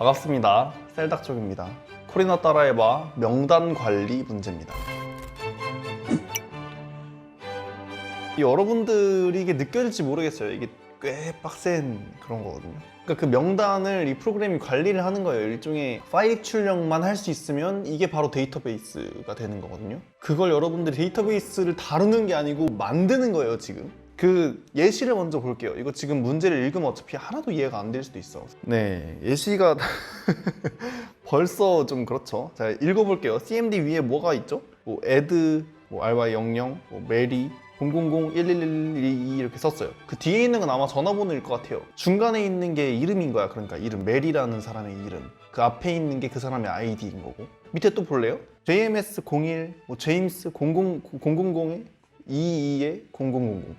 반갑습니다. 셀닥쪽입니다. 콜이나 따라해봐 명단 관리 문제입니다. 여러분들이 이게 느껴질지 모르겠어요. 이게 꽤 빡센 그런 거거든요. 그러니까 그 명단을 이 프로그램이 관리를 하는 거예요. 일종의 파일 출력만 할 수 있으면 이게 바로 데이터베이스가 되는 거거든요. 그걸 여러분들이 데이터베이스를 다루는 게 아니고 만드는 거예요, 지금. 그 예시를 먼저 볼게요. 이거 지금 문제를 읽으면 어차피 하나도 이해가 안 될 수도 있어. 네, 예시가 벌써 좀 그렇죠. 자, 읽어볼게요. CMD 위에 뭐가 있죠? 뭐 add, 뭐 ry00, 뭐 mary, 000, 11112 이렇게 썼어요. 그 뒤에 있는 건 아마 전화번호일 것 같아요. 중간에 있는 게 이름인 거야. 그러니까 이름, 메리라는 사람의 이름. 그 앞에 있는 게 그 사람의 아이디인 거고. 밑에 또 볼래요? JMS01, 뭐 제임스 000에 22에 0000.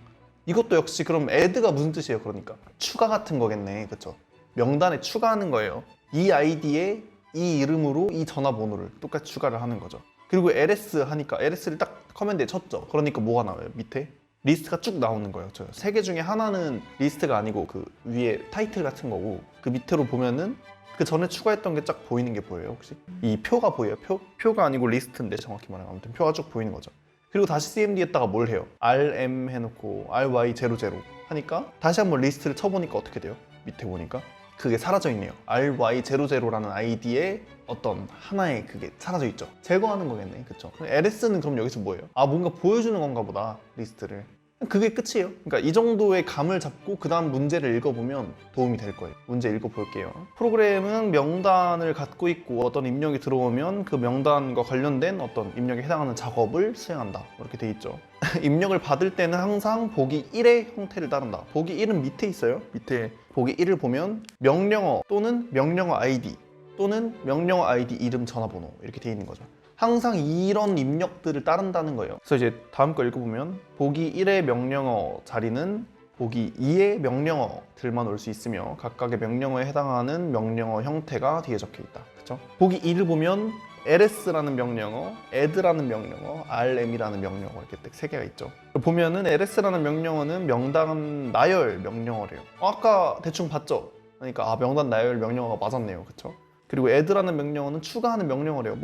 이것도 역시 그럼 add가 무슨 뜻이에요? 그러니까 추가 같은 거겠네. 그쵸? 명단에 추가하는 거예요. 이 아이디에 이 이름으로 이 전화번호를 똑같이 추가를 하는 거죠. 그리고 ls 하니까 ls를 딱 커맨드에 쳤죠. 그러니까 뭐가 나와요? 밑에 리스트가 쭉 나오는 거예요. 저 세 개 중에 하나는 리스트가 아니고 그 위에 타이틀 같은 거고, 그 밑으로 보면은 그 전에 추가했던 게 쫙 보이는 게 보여요. 혹시 이 표가 보여요? 표가 아니고 리스트인데 정확히 말하면 아무튼 표가 쭉 보이는 거죠. 그리고 다시 CMD에다가 뭘 해요? RM 해놓고 RY00 하니까 다시 한번 리스트를 쳐보니까 어떻게 돼요? 밑에 보니까 그게 사라져 있네요. RY00라는 아이디에 어떤 하나의 그게 사라져 있죠. 제거하는 거겠네. 그쵸? LS는 그럼 여기서 뭐예요? 아, 뭔가 보여주는 건가 보다, 리스트를. 그게 끝이에요. 그러니까 이 정도의 감을 잡고 그 다음 문제를 읽어보면 도움이 될 거예요. 문제 읽어볼게요. 프로그램은 명단을 갖고 있고 어떤 입력이 들어오면 그 명단과 관련된 어떤 입력에 해당하는 작업을 수행한다. 이렇게 돼 있죠. 입력을 받을 때는 항상 보기 1의 형태를 따른다. 보기 1은 밑에 있어요. 밑에 보기 1을 보면 명령어 또는 명령어 아이디 또는 명령어 아이디 이름 전화번호 이렇게 돼 있는 거죠. 항상 이런 입력들을 따른다는 거예요. 그래서 이제 다음 거 읽어보면 보기 1의 명령어 자리는 보기 2의 명령어들만 올 수 있으며 각각의 명령어에 해당하는 명령어 형태가 뒤에 적혀 있다. 그쵸? 보기 2를 보면 ls라는 명령어, add라는 명령어, rm이라는 명령어 이렇게 딱 세 개가 있죠. 보면은 ls라는 명령어는 명단 나열 명령어래요. 아까 대충 봤죠? 그러니까 명단 나열 명령어가 맞았네요. 그쵸? 그리고 add라는 명령어는 추가하는 명령어래요.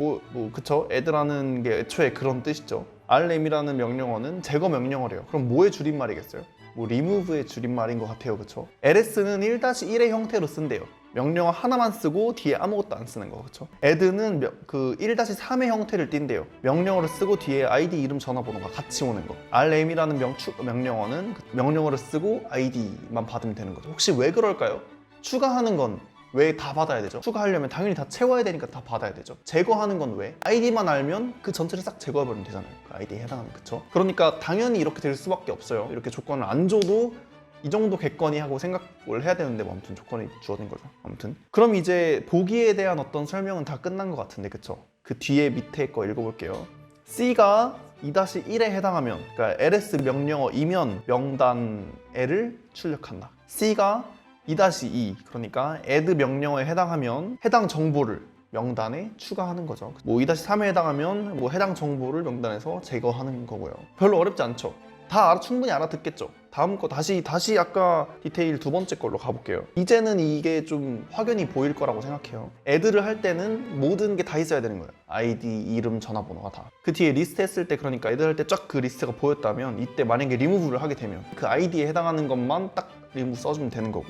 그쵸? add라는 게 애초에 그런 뜻이죠. rm이라는 명령어는 제거 명령어래요. 그럼 뭐의 줄임말이겠어요? remove의 줄임말인 것 같아요. 그쵸? ls는 1-1의 형태로 쓴대요. 명령어 하나만 쓰고 뒤에 아무것도 안 쓰는 거. 그쵸? add는 그 1-3의 형태를 띈대요. 명령어를 쓰고 뒤에 아이디 이름 전화번호가 같이 오는 거. rm이라는 명령어는 명령어를 쓰고 아이디만 받으면 되는 거죠. 혹시 왜 그럴까요? 추가하는 건 왜 다 받아야 되죠? 추가하려면 당연히 다 채워야 되니까 다 받아야 되죠. 제거하는 건 왜? 아이디만 알면 그 전체를 싹 제거해버리면 되잖아요. 그 아이디에 해당하는. 그쵸? 그러니까 당연히 이렇게 될 수밖에 없어요. 이렇게 조건을 안 줘도 이 정도 겠거니 하고 생각을 해야 되는데 뭐 아무튼 조건이 주어진 거죠. 아무튼 그럼 이제 보기에 대한 어떤 설명은 다 끝난 것 같은데, 그쵸? 그 뒤에 밑에 거 읽어볼게요. C가 2-1에 해당하면, 그러니까 ls 명령어이면 명단에를 출력한다. C가 2-2, 그러니까 add 명령어에 해당하면 해당 정보를 명단에 추가하는 거죠. 뭐 2-3에 해당하면 뭐 해당 정보를 명단에서 제거하는 거고요. 별로 어렵지 않죠? 다 충분히 알아듣겠죠? 다음 거 다시 아까 디테일 두 번째 걸로 가볼게요. 이제는 이게 좀 확연히 보일 거라고 생각해요. add를 할 때는 모든 게 다 있어야 되는 거예요. 아이디, 이름, 전화번호가 다. 그 뒤에 리스트 했을 때, 그러니까 add 할 때 쫙 그 리스트가 보였다면 이때 만약에 리무브를 하게 되면 그 아이디에 해당하는 것만 딱 리무브 써주면 되는 거고,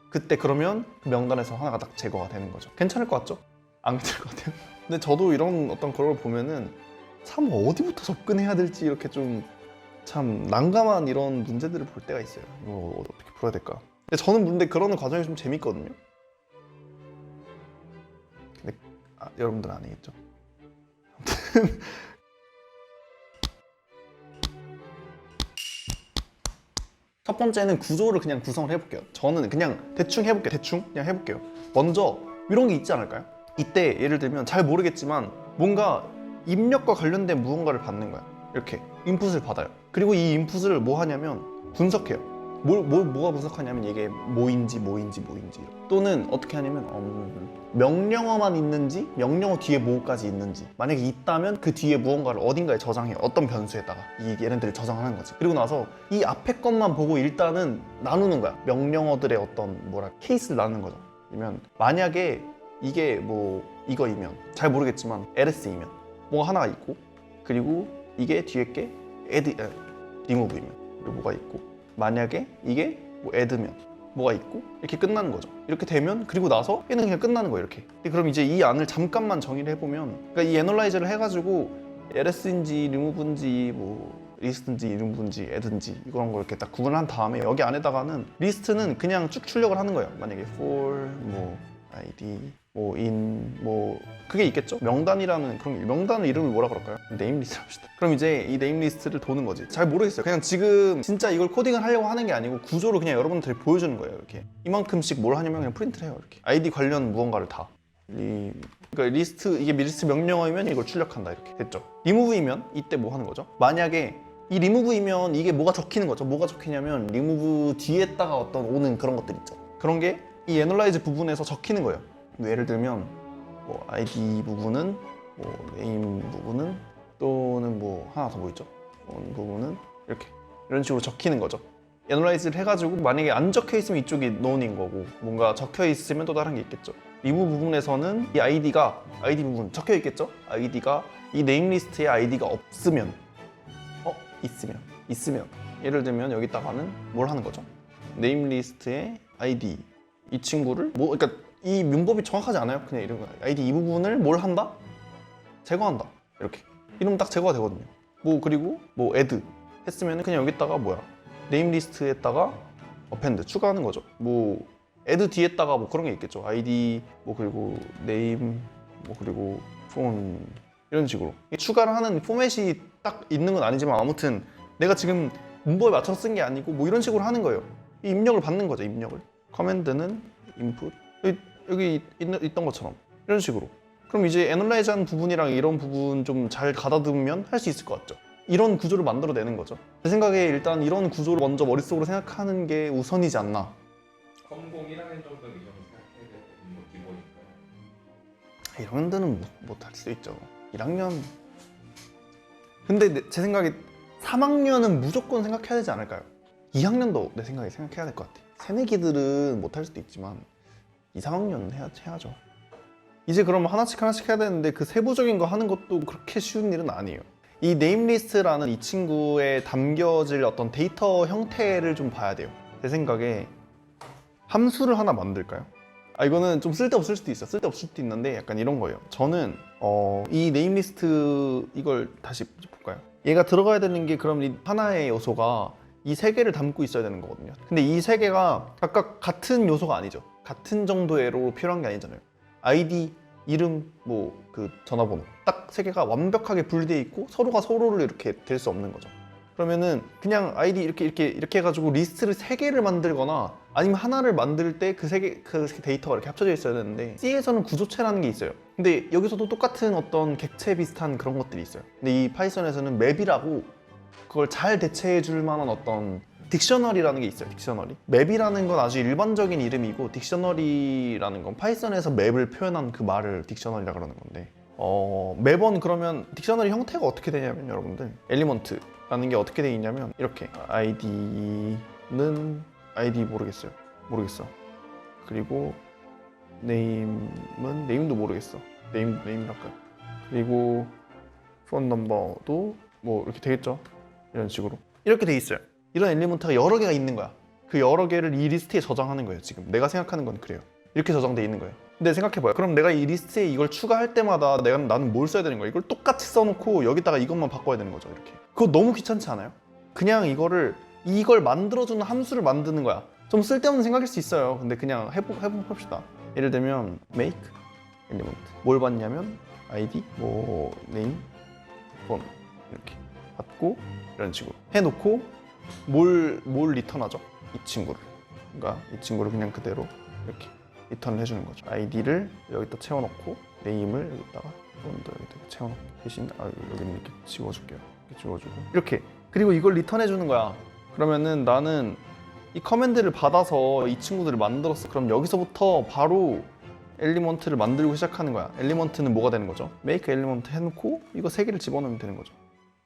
그때 그러면 그 명단에서 하나가 딱 제거가 되는 거죠. 괜찮을 것 같죠? 안 괜찮을 것 같아요. 근데 저도 이런 어떤 걸 보면은 참 어디부터 접근해야 될지 이렇게 좀 참 난감한 이런 문제들을 볼 때가 있어요. 이거 어떻게 풀어야 될까? 근데 저는 근데 그러는 과정이 좀 재밌거든요. 근데 여러분들은 아니겠죠? 아무튼 첫 번째는 구조를 그냥 구성을 해볼게요. 저는 그냥 대충 해볼게요. 대충 그냥 해볼게요. 먼저 이런 게 있지 않을까요? 이때 예를 들면 잘 모르겠지만 뭔가 입력과 관련된 무언가를 받는 거야. 이렇게 인풋을 받아요. 그리고 이 인풋을 뭐 하냐면 분석해요. 뭐가 분석하냐면 이게 뭐인지 또는 어떻게 하냐면 명령어만 있는지 명령어 뒤에 뭐까지 있는지, 만약에 있다면 그 뒤에 무언가를 어딘가에 저장해요. 어떤 변수에다가 이 얘네들을 저장하는 거지. 그리고 나서 이 앞에 것만 보고 일단은 나누는 거야. 명령어들의 어떤 케이스를 나누는 거죠. 그러면 만약에 이게 뭐 이거이면 잘 모르겠지만 LS이면 뭐가 하나가 있고, 그리고 이게 뒤에 게 리무브이면 그리고 뭐가 있고, 만약에 이게 뭐 add면 뭐가 있고, 이렇게 끝나는 거죠. 이렇게 되면 그리고 나서 얘는 그냥 끝나는 거예요. 이렇게. 그럼 이제 이 안을 잠깐만 정의를 해보면, 그러니까 이 애널라이저를 해가지고 LS인지 리무브인지 뭐 리스트인지 리무브인지 add인지 이런 걸 이렇게 딱 구분한 다음에 여기 안에다가는 리스트는 그냥 쭉 출력을 하는 거예요. 만약에 for 뭐 id 뭐 in 뭐 그게 있겠죠? 명단이라는 그런 게, 명단의 이름을 뭐라 그럴까요? 네임리스트 합시다. 그럼 이제 이 네임리스트를 도는 거지. 잘 모르겠어요. 그냥 지금 진짜 이걸 코딩을 하려고 하는 게 아니고 구조를 그냥 여러분들이 보여주는 거예요. 이렇게 이만큼씩 뭘 하냐면 그냥 프린트를 해요. 이렇게 아이디 관련 무언가를 다. 그러니까 리스트, 이게 리스트 명령어이면 이걸 출력한다. 이렇게 됐죠. 리무브이면 이때 뭐 하는 거죠? 만약에 이 리무브이면 이게 뭐가 적히는 거죠. 뭐가 적히냐면 리무브 뒤에다가 어떤 오는 그런 것들 있죠. 그런 게 이 애널라이즈 부분에서 적히는 거예요. 예를 들면 뭐 ID 부분은 뭐 네임 부분은 또는 뭐 하나 더 뭐 있죠? 부분은 이렇게 이런 식으로 적히는 거죠. 애널라이즈를 해가지고 만약에 안 적혀 있으면 이쪽이 논인 거고, 뭔가 적혀 있으면 또 다른 게 있겠죠. 리무 부분에서는 이 ID 부분 적혀 있겠죠? ID가 이 네임 리스트에 ID가 없으면 있으면 예를 들면 여기다가는 뭘 하는 거죠? 네임 리스트에 ID 이 친구를 뭐, 그러니까 이 문법이 정확하지 않아요. 그냥 이런 거 ID 이 부분을 뭘 한다? 제거한다. 이렇게 이러면 딱 제거가 되거든요. 뭐 그리고 뭐 add 했으면 그냥 여기다가 뭐야 네임 리스트에다가 append 추가하는 거죠. 뭐 add 뒤에다가 뭐 그런 게 있겠죠. ID 뭐 그리고 name 뭐 그리고 phone 이런 식으로 추가를 하는 포맷이 딱 있는 건 아니지만, 아무튼 내가 지금 문법에 맞춰서 쓴 게 아니고 뭐 이런 식으로 하는 거예요. 이 입력을 받는 거죠. 입력을. 커맨드는 input 여기 있던 것처럼 이런 식으로. 그럼 이제 애널라이즈 하는 부분이랑 이런 부분 좀 잘 가다듬으면 할 수 있을 것 같죠. 이런 구조를 만들어내는 거죠. 제 생각에 일단 이런 구조를 먼저 머릿속으로 생각하는 게 우선이지 않나. 검공 1학년 정도는 이 정도 생각해야 되는 거 기본이니까요. 1학년들은 못할 수 있죠. 1학년. 근데 제 생각에 3학년은 무조건 생각해야 되지 않을까요? 2학년도 내 생각에 생각해야 될 것 같아. 새내기들은 못할 수도 있지만 2, 3학년은 해야죠. 이제 그럼 하나씩 해야 되는데 그 세부적인 거 하는 것도 그렇게 쉬운 일은 아니에요. 이 네임리스트라는 이 친구에 담겨질 어떤 데이터 형태를 좀 봐야 돼요. 제 생각에 함수를 하나 만들까요? 이거는 좀 쓸데없을 수도 있어요. 쓸데없을 수도 있는데 약간 이런 거예요. 저는 이 네임리스트 이걸 다시 볼까요? 얘가 들어가야 되는 게 그럼 이 하나의 요소가 이 세 개를 담고 있어야 되는 거거든요. 근데 이 세 개가 각각 같은 요소가 아니죠. 같은 정도의 애로로 필요한 게 아니잖아요. ID, 이름, 뭐 그 전화번호 딱 세 개가 완벽하게 분리되어 있고 서로가 서로를 이렇게 될 수 없는 거죠. 그러면은 그냥 ID 이렇게 해가지고 리스트를 세 개를 만들거나 아니면 하나를 만들 때 그 세 개 그 데이터가 이렇게 합쳐져 있어야 되는데, C에서는 구조체라는 게 있어요. 근데 여기서도 똑같은 어떤 객체 비슷한 그런 것들이 있어요. 근데 이 파이썬에서는 맵이라고 그걸 잘 대체해 줄 만한 어떤 딕셔너리라는 게 있어요. 딕셔너리. 맵이라는 건 아주 일반적인 이름이고, 딕셔너리라는 건 파이썬에서 맵을 표현한 그 말을 딕셔너리라고 그러는 건데, 매번 그러면 딕셔너리 형태가 어떻게 되냐면 여러분들 엘리먼트라는 게 어떻게 돼 있냐면 이렇게 ID는 ID 모르겠어. 그리고 네임은 네임도 모르겠어. 네임이랄까요? 그리고 폰 넘버도 뭐 이렇게 되겠죠. 이런 식으로 이렇게 돼 있어요. 이런 엘리먼트가 여러 개가 있는 거야. 그 여러 개를 이 리스트에 저장하는 거예요. 지금 내가 생각하는 건 그래요. 이렇게 저장돼 있는 거예요. 근데 생각해봐요. 그럼 내가 이 리스트에 이걸 추가할 때마다 나는 뭘 써야 되는 거야? 이걸 똑같이 써놓고 여기다가 이것만 바꿔야 되는 거죠. 이렇게. 그거 너무 귀찮지 않아요? 그냥 이걸 만들어주는 함수를 만드는 거야. 좀 쓸데없는 생각일 수 있어요. 근데 그냥 해봅시다. 예를 들면 make element 뭘 받냐면 id 뭐 name phone 이렇게 받고 이런 식으로 해놓고 뭘 리턴하죠? 이 친구를. 그러니까 이 친구를 그냥 그대로 이렇게 리턴을 해주는 거죠. 아이디를 여기다 채워놓고 네임을 여기다가 폰도 여기다 채워놓고 대신 여기는 이렇게 지워줄게요. 이렇게 지워주고 이렇게. 그리고 이걸 리턴해주는 거야. 그러면은 나는 이 커맨드를 받아서 이 친구들을 만들었어. 그럼 여기서부터 바로 엘리먼트를 만들고 시작하는 거야. 엘리먼트는 뭐가 되는 거죠? make 엘리먼트 해놓고 이거 세 개를 집어넣으면 되는 거죠.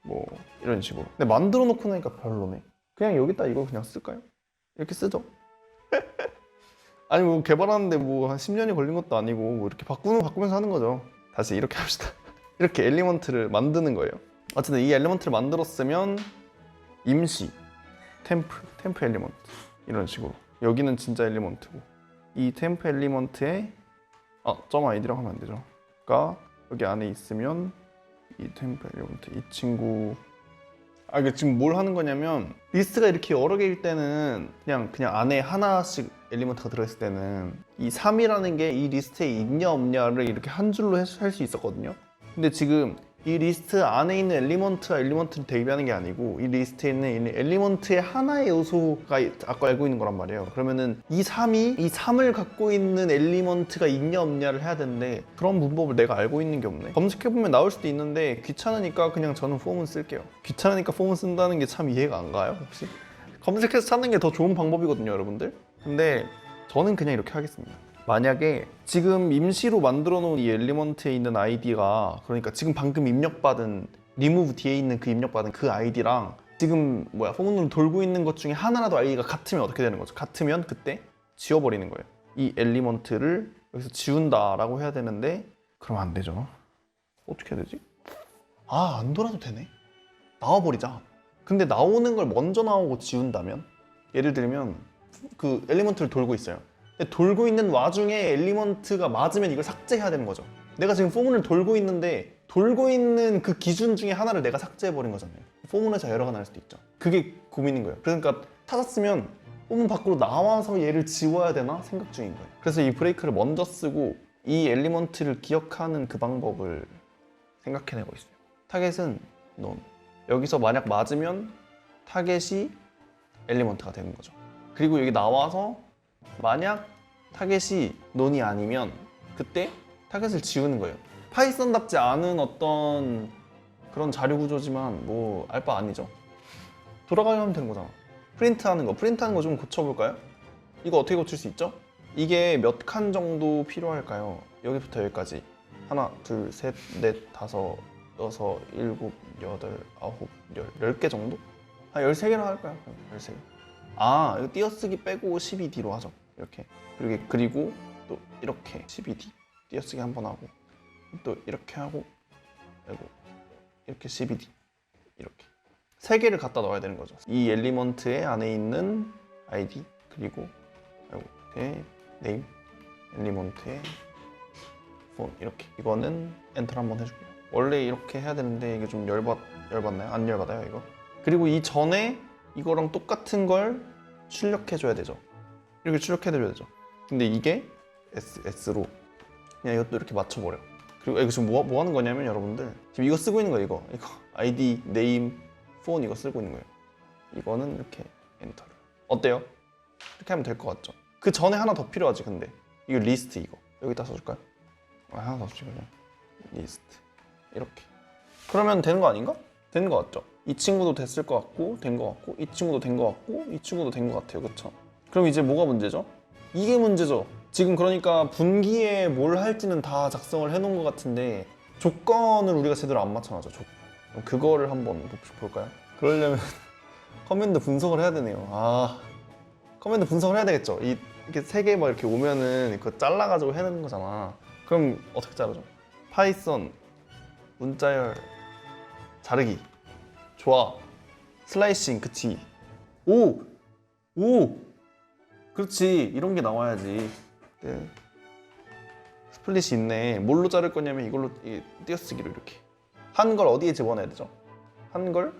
뭐 이런 식으로. 근데 만들어 놓고 나니까 별로네. 그냥 여기다 이거 그냥 쓸까요? 이렇게 쓰죠. 아니 뭐 개발하는데 뭐 한 10년이 걸린 것도 아니고 뭐 이렇게 바꾸면서 하는 거죠. 다시 이렇게 합시다. 이렇게 엘리먼트를 만드는 거예요. 어쨌든 이 엘리먼트를 만들었으면 임시 템프 엘리먼트 이런 식으로 여기는 진짜 엘리먼트고 이 템프 엘리먼트에 점 아이디라고 하면 안 되죠. 그러니까 여기 안에 있으면 이 템프 엘리먼트 이 친구 이게 지금 뭘 하는 거냐면 리스트가 이렇게 여러 개일 때는 그냥 안에 하나씩 엘리먼트가 들어있을 때는 이 3이라는 게 이 리스트에 있냐 없냐를 이렇게 한 줄로 할 수 있었거든요. 근데 지금 이 리스트 안에 있는 엘리먼트와 엘리먼트를 대비하는 게 아니고 이 리스트에 있는 엘리먼트의 하나의 요소가 아까 알고 있는 거란 말이에요. 그러면은 이 3을 갖고 있는 엘리먼트가 있냐 없냐를 해야 되는데 그런 문법을 내가 알고 있는 게 없네. 검색해보면 나올 수도 있는데 귀찮으니까 그냥 저는 폼은 쓸게요. 귀찮으니까 폼은 쓴다는 게 참 이해가 안 가요 혹시? 검색해서 찾는 게 더 좋은 방법이거든요 여러분들. 근데 저는 그냥 이렇게 하겠습니다. 만약에 지금 임시로 만들어 놓은 이 엘리먼트에 있는 아이디가 그러니까 지금 방금 입력받은 remove 뒤에 있는 그 입력받은 그 아이디랑 지금 포문으로 돌고 있는 것 중에 하나라도 아이디가 같으면 어떻게 되는 거죠? 같으면 그때 지워버리는 거예요. 이 엘리먼트를 여기서 지운다라고 해야 되는데 그럼 안 되죠. 어떻게 해야 되지? 안 돌아도 되네. 나와버리자. 근데 나오는 걸 먼저 나오고 지운다면 예를 들면 그 엘리먼트를 돌고 있어요. 근데 돌고 있는 와중에 엘리먼트가 맞으면 이걸 삭제해야 되는 거죠. 내가 지금 포문을 돌고 있는데 돌고 있는 그 기준 중에 하나를 내가 삭제해버린 거잖아요. 포문에서 에러가 날 수도 있죠. 그게 고민인 거예요. 그러니까 찾았으면 포문 밖으로 나와서 얘를 지워야 되나 생각 중인 거예요. 그래서 이 브레이크를 먼저 쓰고 이 엘리먼트를 기억하는 그 방법을 생각해내고 있어요. 타겟은 none. 여기서 만약 맞으면 타겟이 엘리먼트가 되는 거죠. 그리고 여기 나와서 만약 타겟이 none이 아니면 그때 타겟을 지우는 거예요. 파이썬답지 않은 어떤 그런 자료 구조지만 뭐 알 바 아니죠. 돌아가면 되는 거잖아. 프린트하는 거 좀 고쳐볼까요? 이거 어떻게 고칠 수 있죠? 이게 몇 칸 정도 필요할까요? 여기부터 여기까지 하나, 둘, 셋, 넷, 다섯, 여섯, 일곱, 여덟, 아홉, 10개 정도? 한 13개로 할까요? 13개. 이거 띄어쓰기 빼고 12D로 하죠. 이렇게. 그리고 또 이렇게 12D 띄어쓰기 한 번 하고 또 이렇게 하고 그리고 이렇게 12D 이렇게 3개를 갖다 넣어야 되는 거죠. 이 엘리먼트의 안에 있는 ID 그리고 이렇게 네임 엘리먼트의 폰 이렇게 이거는 엔터 한번 해줄게요. 원래 이렇게 해야 되는데 이게 좀 열받나요? 안 열받아요 이거? 그리고 이 전에 이거랑 똑같은 걸 출력해줘야 되죠. 이렇게 출력해줘야 되죠. 근데 이게 S로 그냥 이것도 이렇게 맞춰버려. 그리고 이거 지금 뭐 하는 거냐면 여러분들 지금 이거 쓰고 있는 거예요. 이거 ID, 네임, 폰 이거 쓰고 있는 거예요. 이거는 이렇게 엔터를. 어때요? 이렇게 하면 될 것 같죠? 그 전에 하나 더 필요하지 근데 이거 리스트 이거 여기다 써줄까요? 하나 더 써줄까요? 리스트 이렇게 그러면 되는 거 아닌가? 되는 거 같죠? 이 친구도 됐을 것 같고 된 것 같고 이 친구도 된 것 같고 이 친구도 된 것 같아요. 그쵸? 그럼 이제 뭐가 문제죠? 이게 문제죠. 지금 그러니까 분기에 뭘 할지는 다 작성을 해놓은 것 같은데 조건을 우리가 제대로 안 맞춰놨죠. 그거를 한번 볼까요? 그러려면 커맨드 분석을 해야 되네요. 커맨드 분석을 해야 되겠죠. 이렇게 3개 막 이렇게 오면은 그거 잘라가지고 해내는 거잖아. 그럼 어떻게 자르죠? 파이썬 문자열 자르기 좋아 슬라이싱 그치 오 그렇지 이런 게 나와야지. 네. 스플릿이 있네. 뭘로 자를 거냐면 이걸로 띄어쓰기로 이렇게 한 걸 어디에 집어넣어야 되죠? 한 걸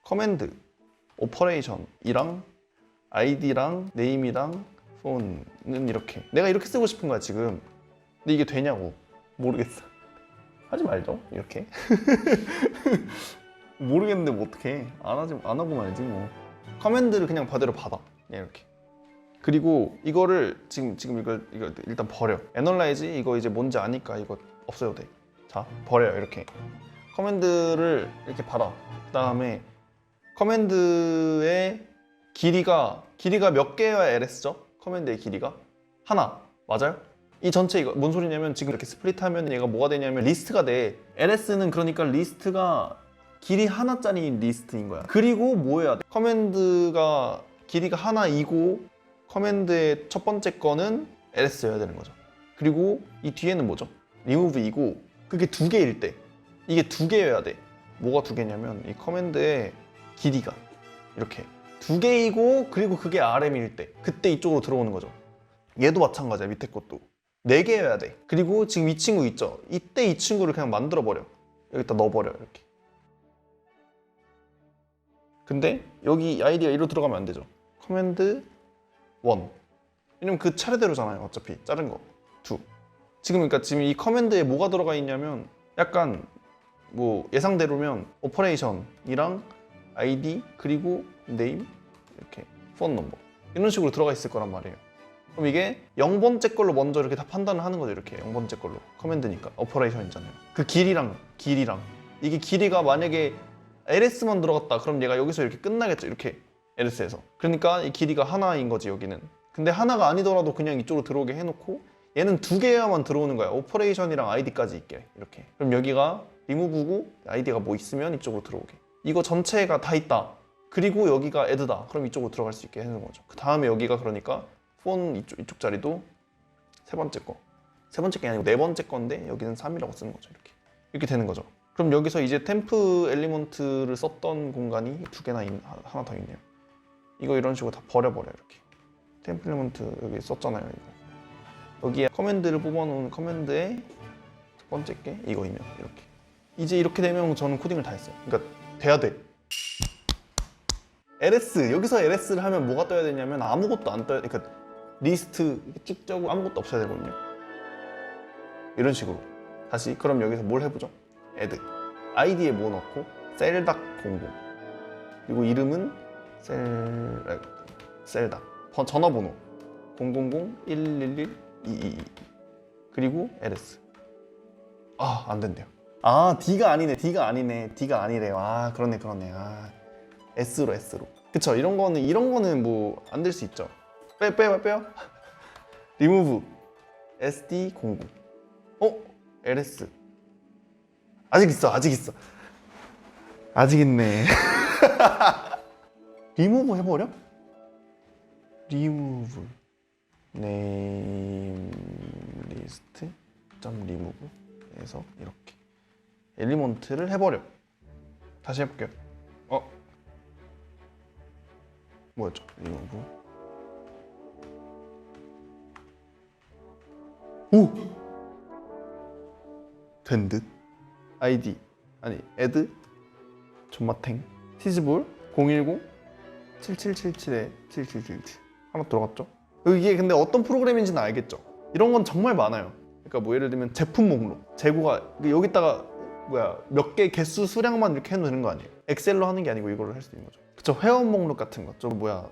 커맨드 오퍼레이션이랑 아이디랑 네임이랑 폰은 이렇게 내가 이렇게 쓰고 싶은 거야 지금. 근데 이게 되냐고 모르겠어. 하지 말죠 이렇게. 모르겠는데 뭐 어떡해. 안 하고 말지 뭐. 커맨드를 그냥 그대로 받아 그냥 이렇게. 그리고 이거를 지금 이걸 일단 버려. 애널라이즈 이거 이제 뭔지 아니까 이거 없어도 돼. 자 버려요 이렇게. 커맨드를 이렇게 받아. 그 다음에 커맨드의 길이가 몇 개여야 LS죠? 커맨드의 길이가 하나 맞아요? 이 전체 이거 뭔 소리냐면 지금 이렇게 스플릿하면 얘가 뭐가 되냐면 리스트가 돼. LS는 그러니까 리스트가 길이 하나짜리 리스트인 거야. 그리고 뭐 해야 돼? 커맨드가 길이가 하나이고 커맨드의 첫 번째 거는 ls여야 되는 거죠. 그리고 이 뒤에는 뭐죠? remove이고 그게 두 개일 때 이게 두 개여야 돼. 뭐가 두 개냐면 이 커맨드의 길이가 이렇게 두 개이고 그리고 그게 RM일 때 그때 이쪽으로 들어오는 거죠. 얘도 마찬가지야. 밑에 것도 네 개여야 돼. 그리고 지금 이 친구 있죠? 이때 이 친구를 그냥 만들어 버려. 여기다 넣어버려 이렇게. 근데 여기 아이디가 이리로 들어가면 안 되죠. 커맨드 1. 왜냐면 그 차례대로잖아요. 어차피 자른 거 2. 지금 이 커맨드에 뭐가 들어가 있냐면 약간 뭐 예상대로면 오퍼레이션이랑 아이디 그리고 네임 이렇게 폰 넘버 이런 식으로 들어가 있을 거란 말이에요. 그럼 이게 0번째 걸로 먼저 이렇게 다 판단을 하는 거죠. 이렇게 0번째 걸로 커맨드니까 오퍼레이션이잖아요. 그 길이랑 이게 길이가 만약에 LS만 들어갔다 그럼 얘가 여기서 이렇게 끝나겠죠. 이렇게 LS에서. 그러니까 이 길이가 하나인 거지 여기는. 근데 하나가 아니더라도 그냥 이쪽으로 들어오게 해놓고 얘는 두 개야만 들어오는 거야. 오퍼레이션이랑 아이디까지 있게 이렇게. 그럼 여기가 리무브고 아이디가 뭐 있으면 이쪽으로 들어오게. 이거 전체가 다 있다. 그리고 여기가 애드다. 그럼 이쪽으로 들어갈 수 있게 해놓은 거죠. 그 다음에 여기가 그러니까 폰 이쪽 자리도 세 번째 거. 세 번째 게 아니고 네 번째 건데 여기는 3이라고 쓰는 거죠. 이렇게 되는 거죠. 그럼 여기서 이제 템프 엘리먼트를 썼던 공간이 두 개나 하나 더 있네요. 이거 이런 식으로 다 버려버려 이렇게. 템프 엘리먼트 여기 썼잖아요. 이거. 여기에 커맨드를 뽑아놓은 커맨드의 첫 번째 게 이거이면 이렇게. 이제 이렇게 되면 저는 코딩을 다 했어요. 그러니까 돼야 돼. ls 여기서 ls를 하면 뭐가 떠야 되냐면 아무것도 안 떠야 돼. 그러니까 리스트 쭉 짜고 아무것도 없어야 되거든요. 이런 식으로. 다시 그럼 여기서 뭘 해보죠? add 아이디에 뭐 넣고 셀닥00 그리고 이름은 셀닥 전화번호 000-111-222 그리고 ls 안 된대요. D가 아니래요. 그러네. S로 그쵸. 이런 거는 뭐 안 될 수 있죠. 빼요. remove sd00 ls 아직 있네. remove 해버려? remove name list .remove 해서 이렇게 엘리먼트를 해버려. 다시 해볼게요. 뭐였죠? remove 된 듯. 아이디 add 존마탱 티즈볼 010-7777-7777 하나 들어갔죠? 이게 근데 어떤 프로그램인지는 알겠죠? 이런 건 정말 많아요. 그러니까 뭐 예를 들면 제품 목록 재고가 여기다가 몇 개 개수 수량만 이렇게 해도 되는 거 아니에요? 엑셀로 하는 게 아니고 이걸로 할 수 있는 거죠. 그쵸? 회원 목록 같은 거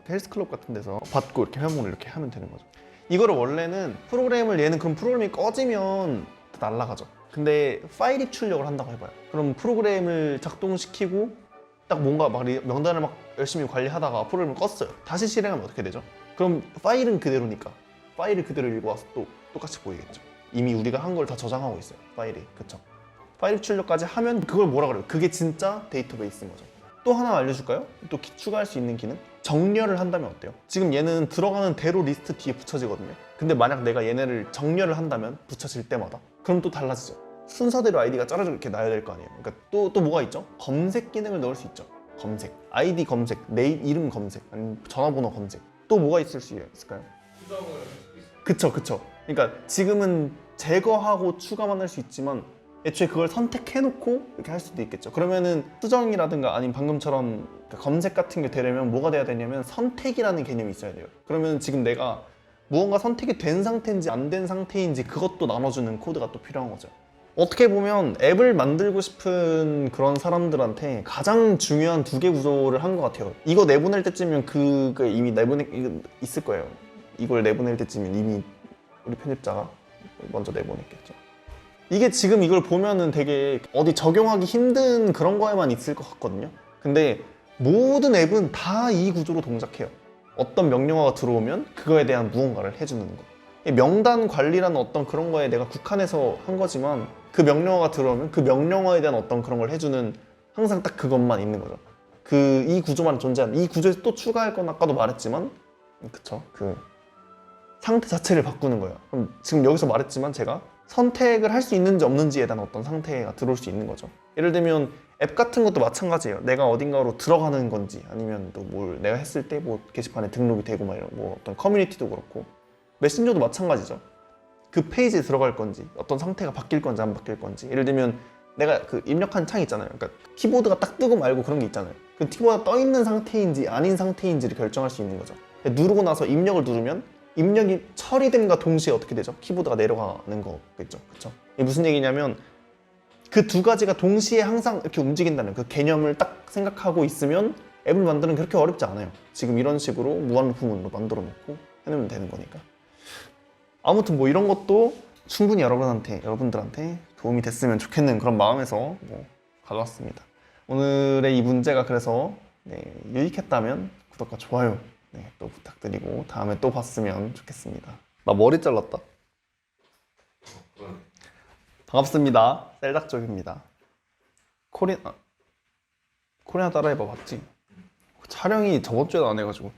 헬스클럽 같은 데서 받고 이렇게 회원 목록 이렇게 하면 되는 거죠. 이거를 원래는 얘는 그럼 프로그램이 꺼지면 다 날아가죠. 근데 파일 입출력을 한다고 해봐요. 그럼 프로그램을 작동시키고 딱 뭔가 막 명단을 막 열심히 관리하다가 프로그램을 껐어요. 다시 실행하면 어떻게 되죠? 그럼 파일은 그대로니까 파일을 그대로 읽어와서 또 똑같이 보이겠죠. 이미 우리가 한 걸 다 저장하고 있어요. 파일이. 그쵸? 파일 입출력까지 하면 그걸 뭐라 그래요? 그게 진짜 데이터베이스인 거죠. 또 하나 알려줄까요? 또 추가할 수 있는 기능? 정렬을 한다면 어때요? 지금 얘는 들어가는 대로 리스트 뒤에 붙여지거든요. 근데 만약 내가 얘네를 정렬을 한다면 붙여질 때마다 그럼 또 달라지죠. 순서대로 아이디가 짜르르 이렇게 나야 될 거 아니에요. 그러니까 또 뭐가 있죠? 검색 기능을 넣을 수 있죠. 검색, 아이디 검색, 네임 이름 검색, 아니면 전화번호 검색. 또 뭐가 있을 수 있을까요? 수정을 할 수도 있어요. 그쵸. 그러니까 지금은 제거하고 추가만 할 수 있지만 애초에 그걸 선택해놓고 이렇게 할 수도 있겠죠. 그러면은 수정이라든가 아니면 방금처럼 검색 같은 게 되려면 뭐가 돼야 되냐면 선택이라는 개념이 있어야 돼요. 그러면 지금 내가 무언가 선택이 된 상태인지 안 된 상태인지 그것도 나눠주는 코드가 또 필요한 거죠. 어떻게 보면 앱을 만들고 싶은 그런 사람들한테 가장 중요한 두 개 구조를 한 것 같아요. 이거 내보낼 때쯤이면 그거 이미 있을 거예요. 이걸 내보낼 때쯤이면 이미 우리 편집자가 먼저 내보냈겠죠. 이게 지금 이걸 보면은 되게 어디 적용하기 힘든 그런 거에만 있을 것 같거든요. 근데 모든 앱은 다 이 구조로 동작해요. 어떤 명령어가 들어오면 그거에 대한 무언가를 해주는 거. 명단 관리라는 어떤 그런 거에 내가 국한해서 한 거지만 그 명령어가 들어오면 그 명령어에 대한 어떤 그런 걸 해주는 항상 딱 그것만 있는 거죠. 이 구조만 존재하는 이 구조에서 또 추가할 건 아까도 말했지만 그쵸? 그 상태 자체를 바꾸는 거예요. 그럼 지금 여기서 말했지만 제가 선택을 할 수 있는지 없는지에 대한 어떤 상태가 들어올 수 있는 거죠. 예를 들면 앱 같은 것도 마찬가지예요. 내가 어딘가로 들어가는 건지 아니면 또 뭘 내가 했을 때 뭐 게시판에 등록이 되고 막 이런 뭐 어떤 커뮤니티도 그렇고 메신저도 마찬가지죠. 그 페이지에 들어갈 건지 어떤 상태가 바뀔 건지 안 바뀔 건지 예를 들면 내가 그 입력한 창 있잖아요. 그러니까 키보드가 딱 뜨고 말고 그런 게 있잖아요. 그 키보드가 떠 있는 상태인지 아닌 상태인지를 결정할 수 있는 거죠. 누르고 나서 입력을 누르면 입력이 처리됨과 동시에 어떻게 되죠? 키보드가 내려가는 거겠죠. 그렇죠? 이게 무슨 얘기냐면 그 두 가지가 동시에 항상 이렇게 움직인다는 그 개념을 딱 생각하고 있으면 앱을 만드는 게 그렇게 어렵지 않아요. 지금 이런 식으로 무한루프문으로 만들어 놓고 해놓으면 되는 거니까. 아무튼 뭐 이런 것도 충분히 여러분들한테 도움이 됐으면 좋겠는 그런 마음에서 뭐 가져왔습니다. 오늘의 이 문제가 그래서 유익했다면 구독과 좋아요 또 부탁드리고 다음에 또 봤으면 좋겠습니다. 나 머리 잘랐다. 반갑습니다. 셀닥족입니다. 코리아 따라해봐 봤지? 촬영이 저번 주에도 안 해가지고